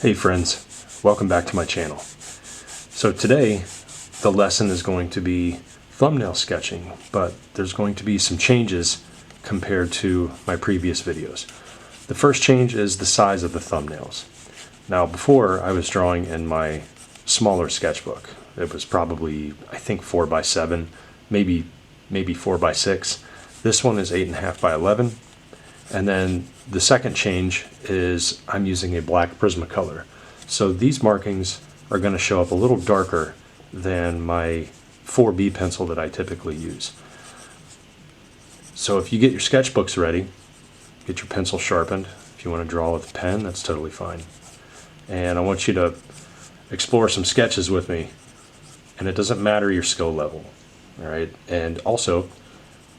Hey friends, welcome back to my channel. So today the lesson is going to be thumbnail sketching, but there's going to be some changes compared to my previous videos. The first change is the size of the thumbnails. Now before I was drawing in my smaller sketchbook. It was probably, I think, 4x7, maybe 4x6. This one is 8.5x11. And then the second change is I'm using a black Prismacolor. So these markings are going to show up a little darker than my 4B pencil that I typically use. So if you get your sketchbooks ready, get your pencil sharpened. If you want to draw with a pen, that's totally fine. And I want you to explore some sketches with me. And it doesn't matter your skill level. All right. And also,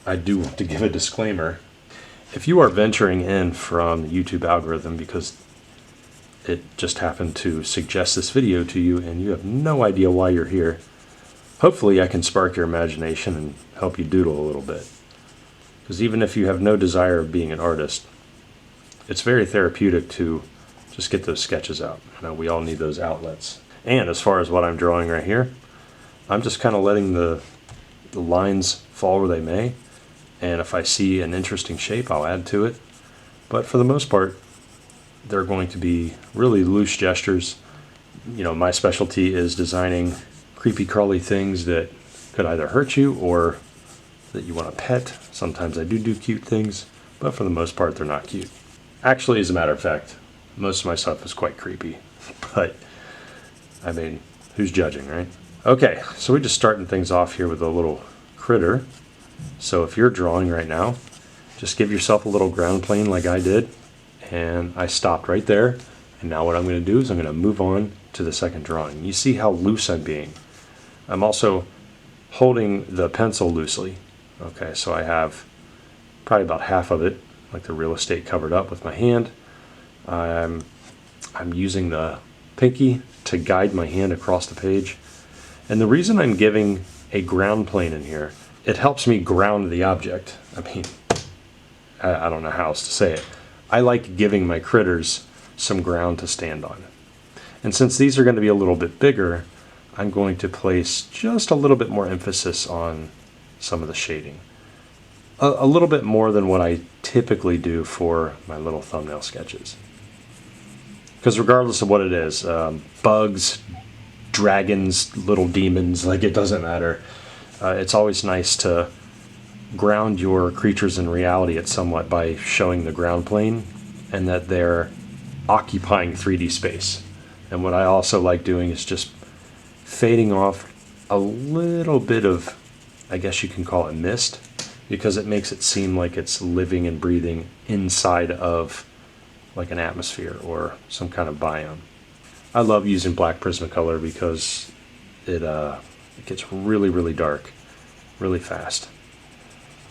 I do want to give a disclaimer. If you are venturing in from the YouTube algorithm because it just happened to suggest this video to you and you have no idea why you're here, hopefully I can spark your imagination and help you doodle a little bit. Because even if you have no desire of being an artist, it's very therapeutic to just get those sketches out. You know, we all need those outlets. And as far as what I'm drawing right here, I'm just kind of letting the lines fall where they may. And if I see an interesting shape, I'll add to it. But for the most part, they're going to be really loose gestures. You know, my specialty is designing creepy crawly things that could either hurt you or that you want to pet. Sometimes I do cute things, but for the most part, they're not cute. Actually, as a matter of fact, most of my stuff is quite creepy. But, I mean, who's judging, right? Okay, so we're just starting things off here with a little critter. So if you're drawing right now, just give yourself a little ground plane like I did. And I stopped right there. And now what I'm going to do is I'm going to move on to the second drawing. You see how loose I'm being. I'm also holding the pencil loosely. Okay, so I have probably about half of it, like the real estate, covered up with my hand. I'm using the pinky to guide my hand across the page. And the reason I'm giving a ground plane in here, it helps me ground the object. I mean, I don't know how else to say it. I like giving my critters some ground to stand on. And since these are going to be a little bit bigger, I'm going to place just a little bit more emphasis on some of the shading. A little bit more than what I typically do for my little thumbnail sketches. Because regardless of what it is, bugs, dragons, little demons, like, it doesn't matter. It's always nice to ground your creatures in reality at somewhat by showing the ground plane and that they're occupying 3D space. And what I also like doing is just fading off a little bit of, I guess you can call it mist, because it makes it seem like it's living and breathing inside of like an atmosphere or some kind of biome. I love using black Prismacolor because it gets really dark really fast.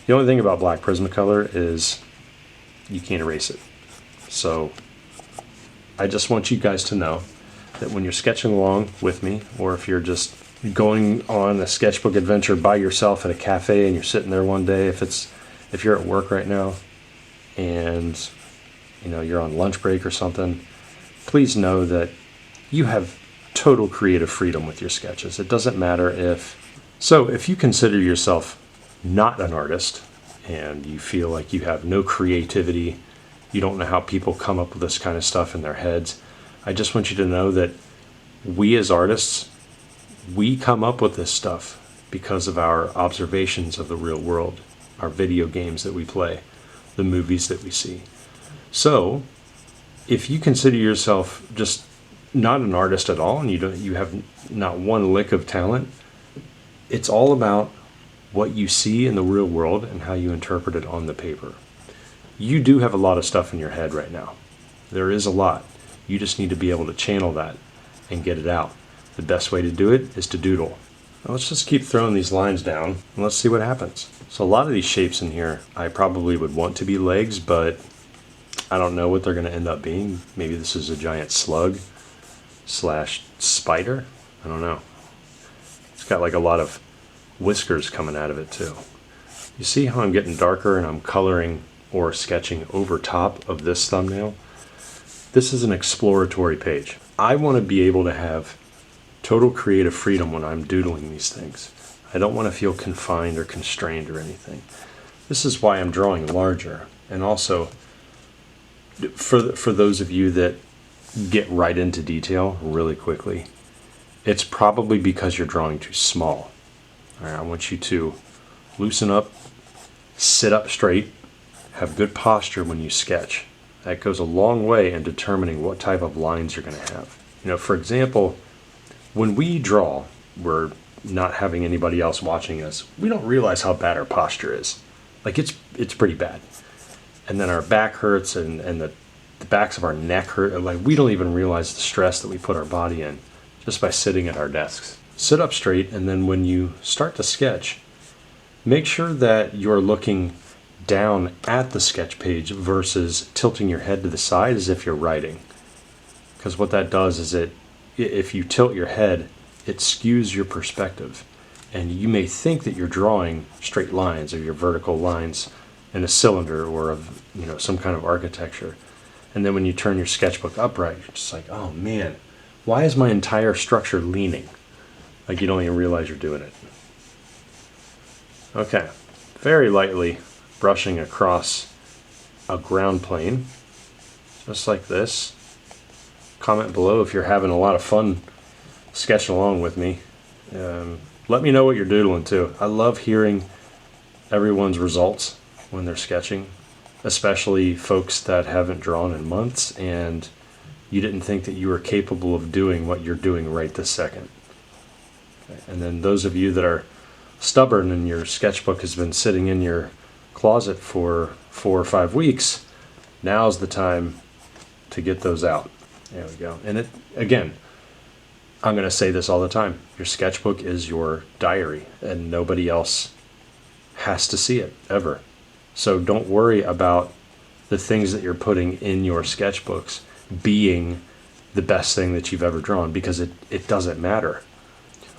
The only thing about black Prismacolor is you can't erase it. So I just want you guys to know that when you're sketching along with me, or if you're just going on a sketchbook adventure by yourself at a cafe and you're sitting there one day, if you're at work right now and you know you're on lunch break or something, please know that you have total creative freedom with your sketches. It doesn't matter if you consider yourself not an artist and you feel like you have no creativity, you don't know how people come up with this kind of stuff in their heads, I just want you to know that we as artists, we come up with this stuff because of our observations of the real world, our video games that we play, the movies that we see. So if you consider yourself just not an artist at all and you have not one lick of talent, it's all about what you see in the real world and how you interpret it on the paper. You do have a lot of stuff in your head right now. There is a lot. You just need to be able to channel that and get it out. The best way to do it is to doodle. Now let's just keep throwing these lines down and let's see what happens. So a lot of these shapes in here I probably would want to be legs, but I don't know what they're going to end up being. Maybe this is a giant slug / spider. I don't know. It's got like a lot of whiskers coming out of it too. You see how I'm getting darker and I'm coloring or sketching over top of this thumbnail? this is an exploratory page. I want to be able to have total creative freedom when I'm doodling these things. I don't want to feel confined or constrained or anything. This is why I'm drawing larger. And also, for those of you that get right into detail really quickly, it's probably because you're drawing too small. All right, I want you to loosen up, sit up straight, have good posture when you sketch. That goes a long way in determining what type of lines you're going to have. You know, for example, when we draw, we're not having anybody else watching us. We don't realize how bad our posture is. Like it's pretty bad. And then our back hurts and the backs of our neck hurt. Like we don't even realize the stress that we put our body in just by sitting at our desks. Sit up straight, and then when you start to sketch, make sure that you're looking down at the sketch page versus tilting your head to the side as if you're writing. Because what that does is if you tilt your head, it skews your perspective. And you may think that you're drawing straight lines or your vertical lines in a cylinder or of some kind of architecture. And then when you turn your sketchbook upright, you're just like, oh man, why is my entire structure leaning? Like you don't even realize you're doing it. Okay, very lightly brushing across a ground plane, just like this. Comment below if you're having a lot of fun sketching along with me. Let me know what you're doodling too. I love hearing everyone's results when they're sketching, especially folks that haven't drawn in months and you didn't think that you were capable of doing what you're doing right this second. Okay. And then those of you that are stubborn and your sketchbook has been sitting in your closet for 4 or 5 weeks, now's the time to get those out. There we go. And again, I'm going to say this all the time. Your sketchbook is your diary and nobody else has to see it ever. So don't worry about the things that you're putting in your sketchbooks being the best thing that you've ever drawn, because it doesn't matter.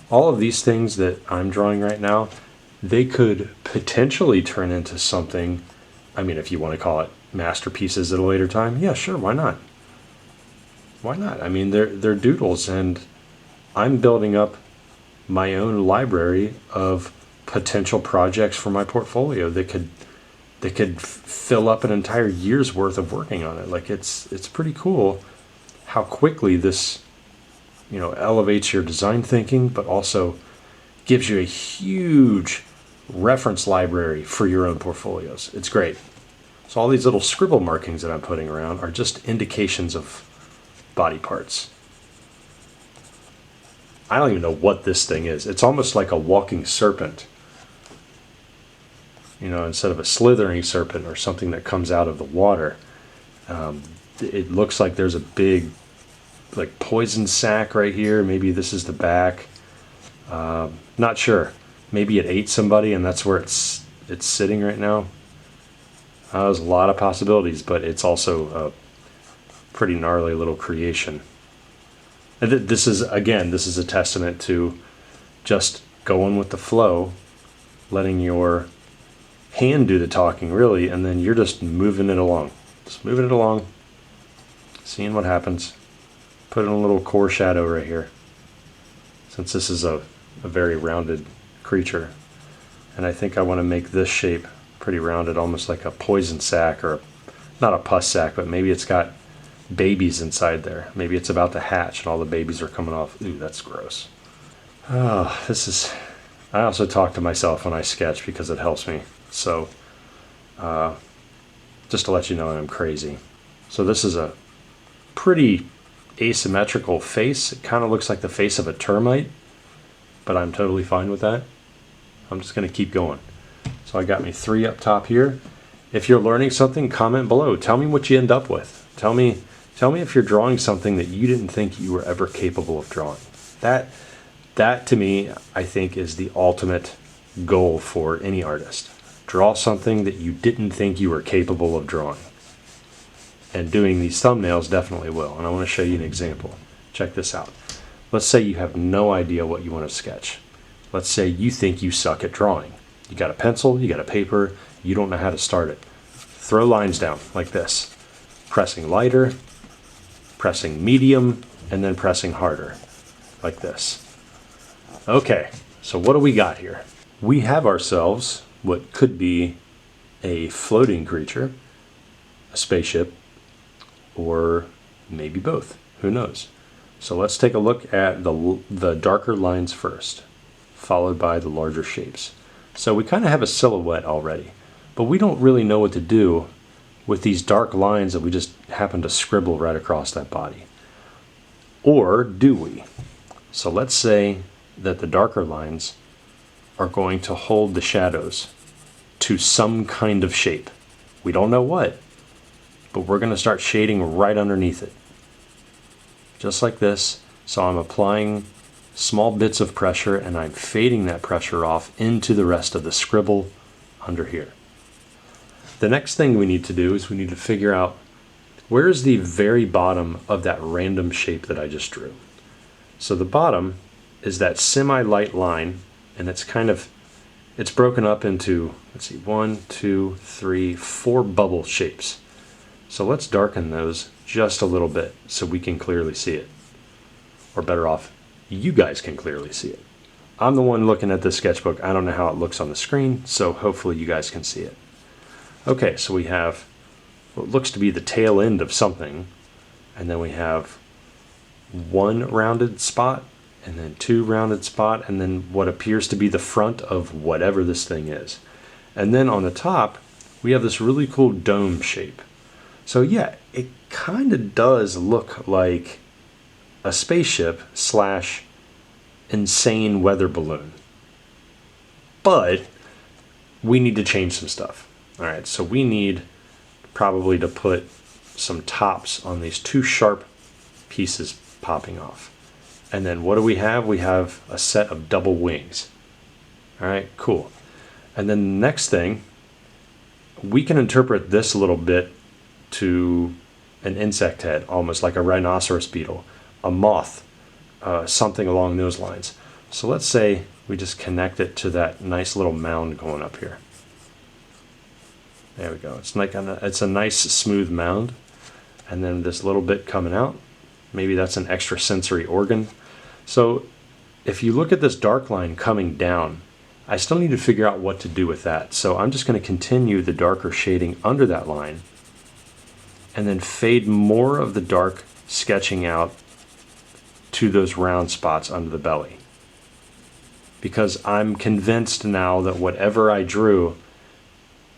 All of these things that I'm drawing right now, they could potentially turn into something. I mean, if you want to call it masterpieces at a later time, yeah, sure, why not? Why not? I mean, they're doodles, and I'm building up my own library of potential projects for my portfolio that could fill up an entire year's worth of working on it. Like it's pretty cool how quickly this elevates your design thinking, but also gives you a huge reference library for your own portfolios. It's great. So all these little scribble markings that I'm putting around are just indications of body parts. I don't even know what this thing is. It's almost like a walking serpent. Instead of a slithering serpent or something that comes out of the water. It looks like there's a big poison sac right here. Maybe this is the back. Not sure. Maybe it ate somebody and that's where it's sitting right now. There's a lot of possibilities, but it's also a pretty gnarly little creation. And this is a testament to just going with the flow, letting your hand do the talking really, and then you're just moving it along. Just moving it along, seeing what happens. Put in a little core shadow right here, since this is a very rounded creature. And I think I want to make this shape pretty rounded, almost like a poison sac, or not a pus sac, but maybe it's got babies inside there. Maybe it's about to hatch and all the babies are coming off. Ooh, that's gross. Oh, I also talk to myself when I sketch because it helps me. So, just to let you know I'm crazy. So this is a pretty asymmetrical face. It kind of looks like the face of a termite, but I'm totally fine with that. I'm just going to keep going. So I got me 3 up top here. If you're learning something, comment below. Tell me what you end up with. Tell me if you're drawing something that you didn't think you were ever capable of drawing. That to me, I think, is the ultimate goal for any artist. Draw something that you didn't think you were capable of drawing. And doing these thumbnails definitely will. And I want to show you an example. Check this out. Let's say you have no idea what you want to sketch. Let's say you think you suck at drawing. You got a pencil, you got a paper, you don't know how to start it. Throw lines down like this. Pressing lighter, pressing medium, and then pressing harder, like this. Okay, so what do we got here? We have ourselves what could be a floating creature, a spaceship, or maybe both. Who knows? So let's take a look at the darker lines first, followed by the larger shapes. So we kind of have a silhouette already, but we don't really know what to do with these dark lines that we just happen to scribble right across that body. Or do we? So let's say that the darker lines are going to hold the shadows to some kind of shape. We don't know what, but we're going to start shading right underneath it. Just like this. So I'm applying small bits of pressure and I'm fading that pressure off into the rest of the scribble under here. The next thing we need to do is we need to figure out where's the very bottom of that random shape that I just drew. So the bottom is that semi-light line, and it's broken up into, let's see, 1, 2, 3, 4 bubble shapes. So let's darken those just a little bit so we can clearly see it. Or better off, you guys can clearly see it. I'm the one looking at this sketchbook. I don't know how it looks on the screen, so hopefully you guys can see it. Okay, so we have what looks to be the tail end of something, and then we have one rounded spot, and then 2 rounded spot, and then what appears to be the front of whatever this thing is. And then on the top, we have this really cool dome shape. So yeah, it kind of does look like a spaceship slash insane weather balloon. But we need to change some stuff. All right, so we need probably to put some tops on these 2 sharp pieces popping off. And then what do we have? We have a set of double wings. All right, cool. And then the next thing, we can interpret this a little bit to an insect head, almost like a rhinoceros beetle, a moth, something along those lines. So let's say we just connect it to that nice little mound going up here. There we go. It's a nice smooth mound, and then this little bit coming out. Maybe that's an extra sensory organ. So if you look at this dark line coming down, I still need to figure out what to do with that. So I'm just going to continue the darker shading under that line, and then fade more of the dark sketching out to those round spots under the belly. Because I'm convinced now that whatever I drew,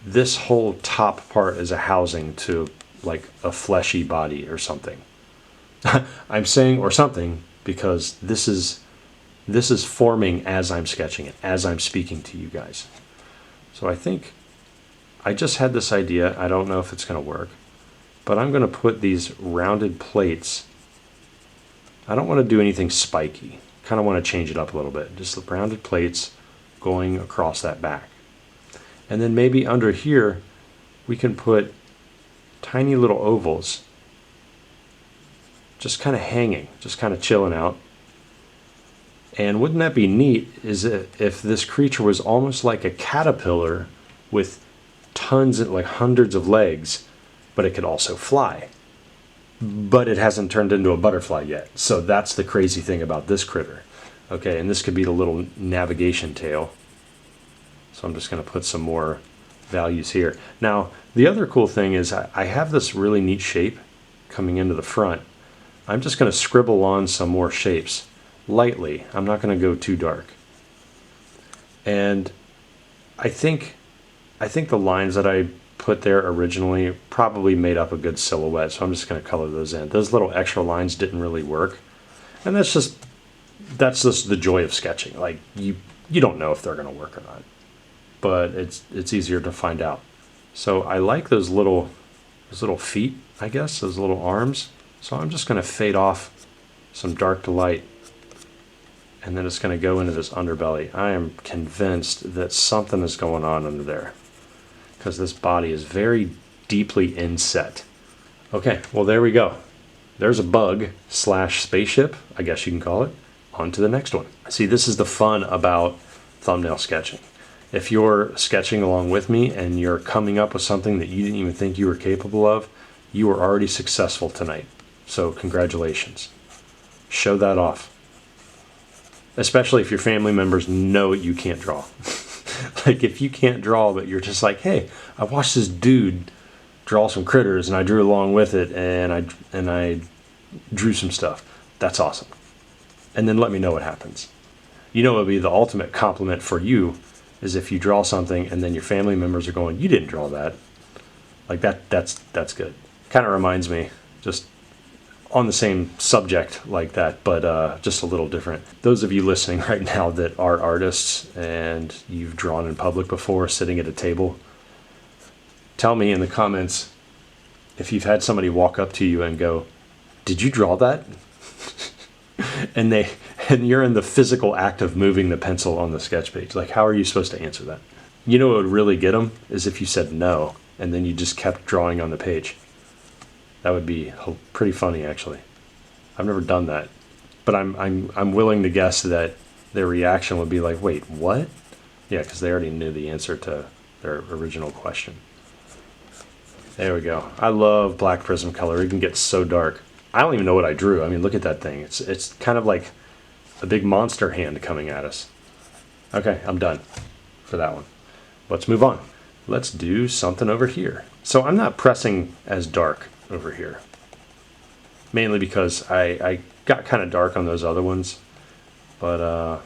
this whole top part is a housing to like a fleshy body or something. I'm saying or something because this is forming as I'm sketching it, as I'm speaking to you guys. So I think I just had this idea. I don't know if it's going to work, but I'm going to put these rounded plates. I don't want to do anything spiky. Kind of want to change it up a little bit. Just the rounded plates going across that back. And then maybe under here, we can put tiny little ovals just kind of hanging, just kind of chilling out. And wouldn't that be neat is if this creature was almost like a caterpillar with tons, like hundreds of legs, but it could also fly. But it hasn't turned into a butterfly yet. So that's the crazy thing about this critter. Okay, and this could be the little navigation tail. So I'm just going to put some more values here. Now, the other cool thing is I have this really neat shape coming into the front. I'm just going to scribble on some more shapes lightly. I'm not going to go too dark. And I think the lines that I put there originally probably made up a good silhouette, so I'm just going to color those in. Those little extra lines didn't really work. And that's just the joy of sketching. Like you don't know if they're going to work or not. But it's easier to find out. So I like those little feet, I guess, those little arms. So I'm just going to fade off some dark to light, and then it's going to go into this underbelly. I am convinced that something is going on under there because this body is very deeply inset. Okay, well there we go. There's a bug slash spaceship, I guess you can call it. On to the next one. See, this is the fun about thumbnail sketching. If you're sketching along with me and you're coming up with something that you didn't even think you were capable of, you are already successful tonight. So congratulations. Show that off. Especially if your family members know you can't draw. Like if you can't draw, but you're just like, hey, I watched this dude draw some critters and I drew along with it and I drew some stuff. That's awesome. And then let me know what happens. You know, it would be the ultimate compliment for you is if you draw something and then your family members are going, you didn't draw that. Like that's good. Kind of reminds me, just on the same subject like that, but just a little different. Those of you listening right now that are artists and you've drawn in public before, sitting at a table, tell me in the comments if you've had somebody walk up to you and go, did you draw that? and you're in the physical act of moving the pencil on the sketch page. Like, how are you supposed to answer that? You know what would really get them is if you said no and then you just kept drawing on the page. That would be pretty funny, actually. I've never done that, but I'm willing to guess that their reaction would be like, "Wait, what?" Yeah, because they already knew the answer to their original question. There we go. I love black Prismacolor. It can get so dark. I don't even know what I drew. I mean, look at that thing. It's kind of like a big monster hand coming at us. Okay, I'm done for that one. Let's move on. Let's do something over here. So I'm not pressing as dark over here, mainly because I got kind of dark on those other ones, but I'm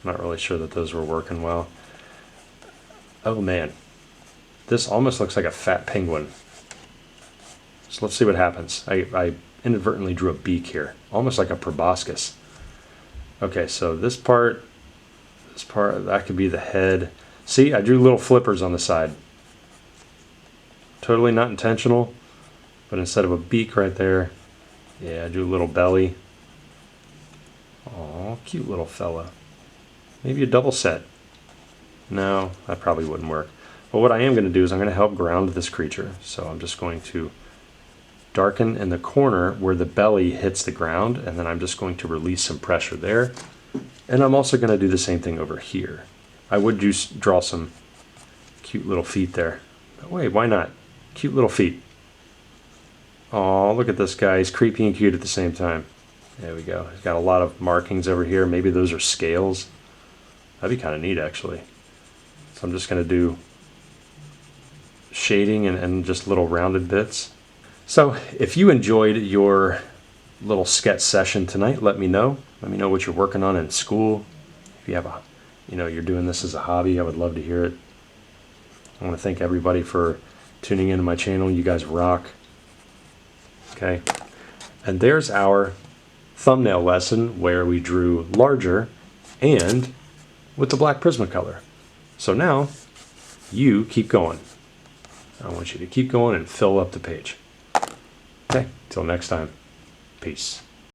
not really sure that those were working well. Oh man, this almost looks like a fat penguin. So let's see what happens. I inadvertently drew a beak here, almost like a proboscis. Okay, so this part, that could be the head. See, I drew little flippers on the side. Totally not intentional. But instead of a beak right there, yeah, I drew a little belly. Aw, cute little fella. Maybe a double set. No, that probably wouldn't work. But what I am going to do is I'm going to help ground this creature. So I'm just going to darken in the corner where the belly hits the ground, and then I'm just going to release some pressure there. And I'm also going to do the same thing over here. I would just draw some cute little feet there. But wait, why not? Cute little feet. Oh, look at this guy. He's creepy and cute at the same time. There we go. He's got a lot of markings over here. Maybe those are scales. That'd be kind of neat, actually. So I'm just going to do shading and just little rounded bits. So if you enjoyed your little sketch session tonight, let me know. Let me know what you're working on in school. If you have you're doing this as a hobby, I would love to hear it. I want to thank everybody for tuning into my channel. You guys rock. Okay, and there's our thumbnail lesson where we drew larger and with the black Prismacolor. So now you keep going. I want you to keep going and fill up the page. Okay, till next time. Peace.